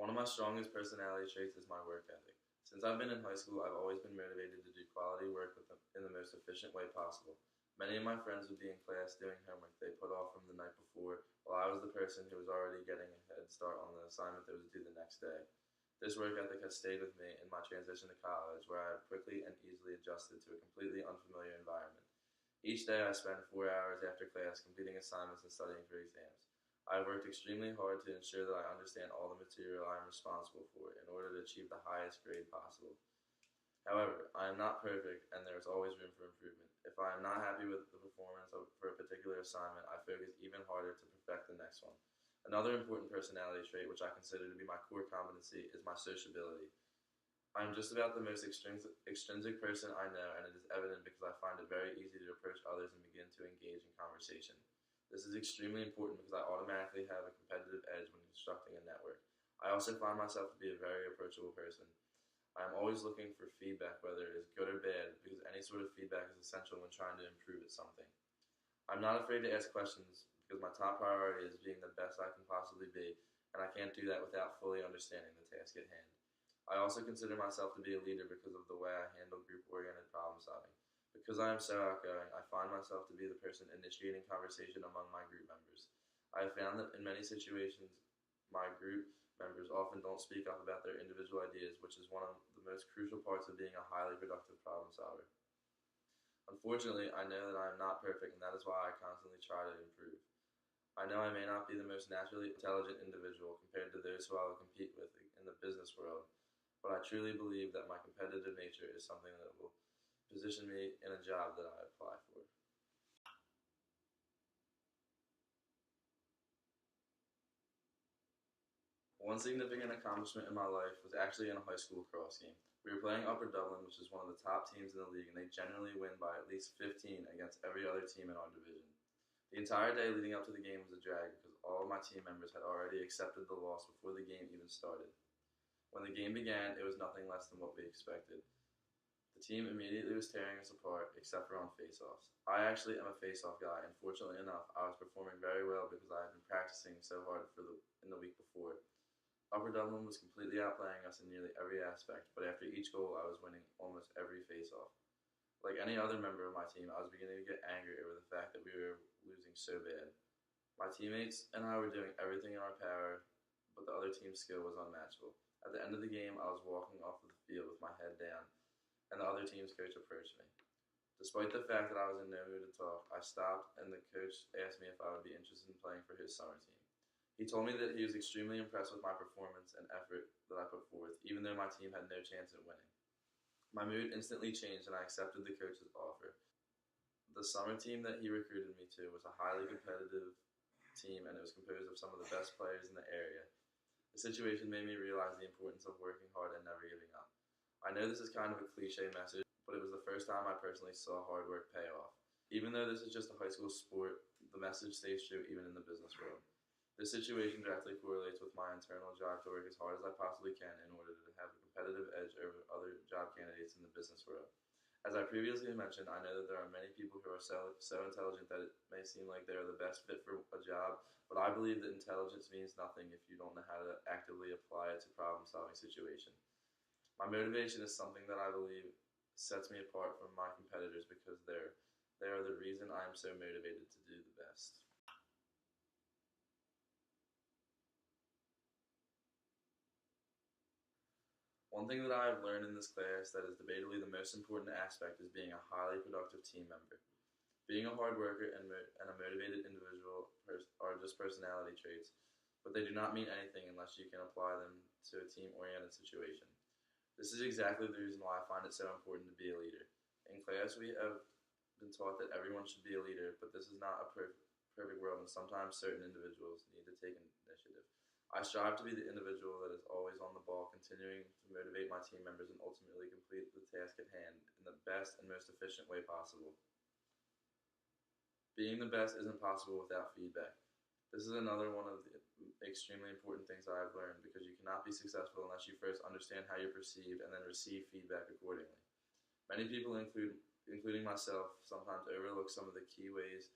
One of my strongest personality traits is my work ethic. Since I've been in high school, I've always been motivated to do quality work in the most efficient way possible. Many of my friends would be in class doing homework they put off from the night before, while I was the person who was already getting a head start on the assignment that was due the next day. This work ethic has stayed with me in my transition to college, where I have quickly and easily adjusted to a completely unfamiliar environment. Each day I spend 4 hours after class completing assignments and studying for exams. I have worked extremely hard to ensure that I understand all the material I am responsible for in order to achieve the highest grade possible. However, I am not perfect and there is always room for improvement. If I am not happy with the performance for a particular assignment, I focus even harder to perfect the next one. Another important personality trait which I consider to be my core competency is my sociability. I am just about the most extrinsic person I know, and it is evident because I find it very easy to approach others and begin to engage in conversation. This is extremely important because I automatically have a competitive edge when constructing a network. I also find myself to be a very approachable person. I am always looking for feedback, whether it is good or bad, because any sort of feedback is essential when trying to improve at something. I'm not afraid to ask questions because my top priority is being the best I can possibly be, and I can't do that without fully understanding the task at hand. I also consider myself to be a leader because of the way I handle group-oriented problem solving. Because I am so outgoing, I find myself to be the person initiating conversation among my group members. I have found that in many situations, my group members often don't speak up about their individual ideas, which is one of the most crucial parts of being a highly productive problem solver. Unfortunately, I know that I am not perfect, and that is why I constantly try to improve. I know I may not be the most naturally intelligent individual compared to those who I will compete with in the business world, but I truly believe that my competitive nature is something that will position me in a job that I apply for. One significant accomplishment in my life was actually in a high school cross game. We were playing Upper Dublin, which is one of the top teams in the league, and they generally win by at least 15 against every other team in our division. The entire day leading up to the game was a drag because all of my team members had already accepted the loss before the game even started. When the game began, it was nothing less than what we expected. The team immediately was tearing us apart, except for on face-offs. I actually am a face-off guy, and fortunately enough, I was performing very well because I had been practicing so hard in the week before. Upper Dublin was completely outplaying us in nearly every aspect, but after each goal, I was winning almost every face-off. Like any other member of my team, I was beginning to get angry over the fact that we were losing so bad. My teammates and I were doing everything in our power, but the other team's skill was unmatchable. At the end of the game, I was walking off of the field with my head down, and the other team's coach approached me. Despite the fact that I was in no mood to talk, I stopped and the coach asked me if I would be interested in playing for his summer team. He told me that he was extremely impressed with my performance and effort that I put forth, even though my team had no chance at winning. My mood instantly changed and I accepted the coach's offer. The summer team that he recruited me to was a highly competitive team, and it was composed of some of the best players in the area. The situation made me realize the importance of working hard and never giving up. I know this is kind of a cliche message, but it was the first time I personally saw hard work pay off. Even though this is just a high school sport, the message stays true even in the business world. This situation directly correlates with my internal drive to work as hard as I possibly can in order to have a competitive edge over other job candidates in the business world. As I previously mentioned, I know that there are many people who are so intelligent that it may seem like they are the best fit for a job, but I believe that intelligence means nothing if you don't know how to actively apply it to problem-solving situations. My motivation is something that I believe sets me apart from my competitors because they are the reason I am so motivated to do the best. One thing that I have learned in this class that is debatably the most important aspect is being a highly productive team member. Being a hard worker and a motivated individual are just personality traits, but they do not mean anything unless you can apply them to a team-oriented situation. This is exactly the reason why I find it so important to be a leader. In class, we have been taught that everyone should be a leader, but this is not a perfect world, and sometimes certain individuals need to take initiative. I strive to be the individual that is always on the ball, continuing to motivate my team members and ultimately complete the task at hand in the best and most efficient way possible. Being the best isn't possible without feedback. This is another one of the extremely important things I have learned because you cannot be successful unless you first understand how you're perceived and then receive feedback accordingly. Many people, including myself, sometimes overlook some of the key ways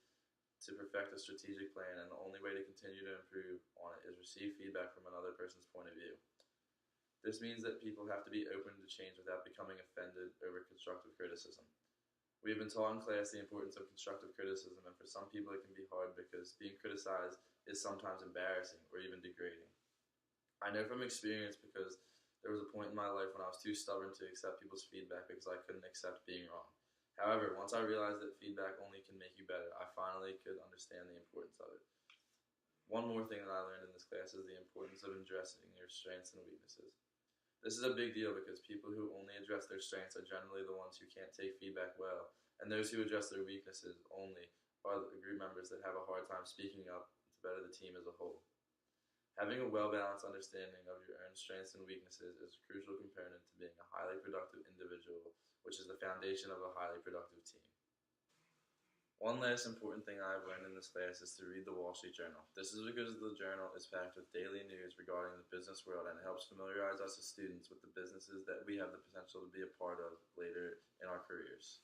to perfect a strategic plan, and the only way to continue to improve on it is receive feedback from another person's point of view. This means that people have to be open to change without becoming offended over constructive criticism. We have been taught in class the importance of constructive criticism, and for some people it can be hard because being criticized is sometimes embarrassing or even degrading. I know from experience because there was a point in my life when I was too stubborn to accept people's feedback because I couldn't accept being wrong. However, once I realized that feedback only can make you better, I finally could understand the importance of it. One more thing that I learned in this class is the importance of addressing your strengths and weaknesses. This is a big deal because people who only address their strengths are generally the ones who can't take feedback well, and those who address their weaknesses only are the group members that have a hard time speaking up to better the team as a whole. Having a well-balanced understanding of your own strengths and weaknesses is a crucial component to being a highly productive individual, which is the foundation of a highly productive team. One last important thing I've learned in this class is to read the Wall Street Journal. This is because the journal is packed with daily news regarding the business world, and it helps familiarize us as students with the businesses that we have the potential to be a part of later in our careers.